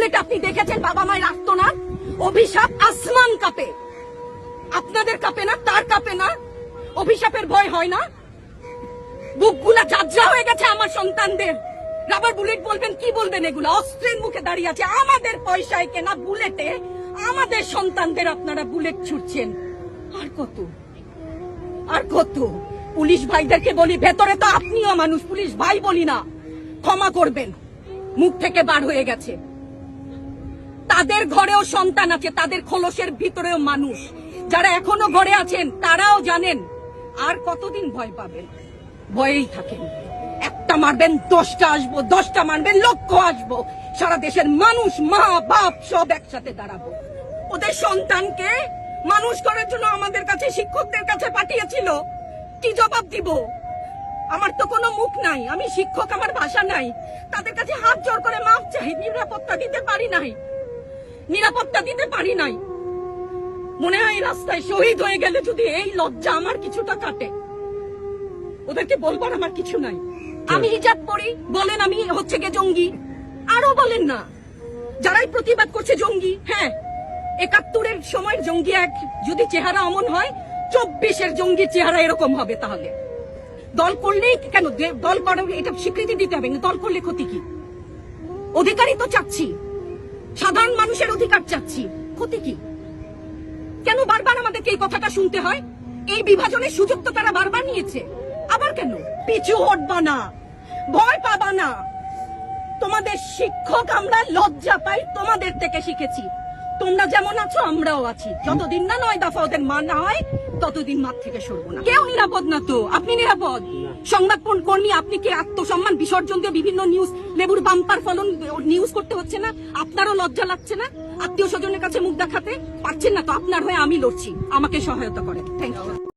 Bullet আপনি দেখেছেন বাবা মায়ের আর্তনাদ, অভিশাপ আসমান কাঁপে, আপনাদের কাঁপে না? তার কাঁপে না? অভিশাপের ভয় হয় না? বুকগুলা ঝাঁঝরা হয়ে গেছে আমার সন্তানদের। রাবার বুলেট বলবেন, কি বলবেন? এগুলো অস্ত্রের মুখে দাঁড়িয়ে আছে, আমাদের পয়সায় কেনা বুলেটে আমাদের সন্তানদের আপনারা বুলেট ছুটছেন। আর কত, আর কত? পুলিশ ভাইদেরকে বলি, ভেতরে তো আপনিও মানুষ, পুলিশ ভাই বলি না, ক্ষমা করবেন, মুখ থেকে বার হয়ে গেছে। তাদের ঘরেও সন্তান আছে, তাদের খোলসের ভিতরেও মানুষ। যারা এখনো ঘরে আছেন তারাও জানেন আর কতদিন ভয় পাবেন। ভয়েই থাকেন, একটা মারবেন 10টা আসবো, 10টা মারবেন লক্ষ আসবো। সারা দেশের মানুষ, মা বাপ সব একসাথে দাঁড়াবো। ওদের সন্তানকে মানুষ করার জন্য আমাদের কাছে, শিক্ষকদের কাছে পাঠিয়েছিল। কি জবাব দিব? আমার তো কোনো মুখ নাই, আমি শিক্ষক, আমার ভাষা নাই। তাদের কাছে হাত জোর করে মাফ চাই, নিরাপত্তা দিতে পারি নাই, নিরাপত্তা দিতে পারি নাই। মনে হয় রাস্তায় শহীদ হয়ে গেলে যদি এই লজ্জা আমার কিছুটা কাটে। ওদেরকে বলবার আমার কিছু নাই। আমি হিজাব পরি, বলেন আমি হচ্ছে গে জঙ্গি, আরো বলেন না। যারাই প্রতিবাদ করছে জঙ্গি, হ্যাঁ 71-এর সময়ের জঙ্গি এক যদি চেহারা অমন হয়, 24-এর জঙ্গির চেহারা এরকম হবে। তাহলে দল করলেই কেন, দল করে এটা স্বীকৃতি দিতে হবে, দল করলে ক্ষতি কি? অধিকারই তো চাচ্ছি, সাধারণ মানুষের অধিকার চাচ্ছি, ক্ষতি কি? কেন বারবার আমাদেরকে এই কথাটা শুনতে হয়? এই বিভাজনের সুযোগ তো তারা বারবার নিয়েছে, আবার কেন? পিছু হটবা না, ভয় পাবা না। তোমাদের শিক্ষক আমরা, লজ্জা পাই, তোমাদের থেকে শিখেছি। তোমরা যেমন আছো আমরাও আছি, যতদিন না 9 দফা ওদের মানা হয় ততদিন মাঠ থেকে সরবো না। কেউ নিরাপদ না তো, আপনি নিরাপদ? সংবাদ কর্মী আপনি কি আত্মসম্মান বিসর্জন দিয়ে বিভিন্ন নিউজ, লেবুর বাম্পার ফলন নিউজ করতে হচ্ছে না? আপনারও লজ্জা লাগছে না? আত্মীয় স্বজনের কাছে মুখ দেখাতে পারছেন না তো? আপনার হয়ে আমি লড়ছি, আমাকে সহায়তা করেন। Thank you.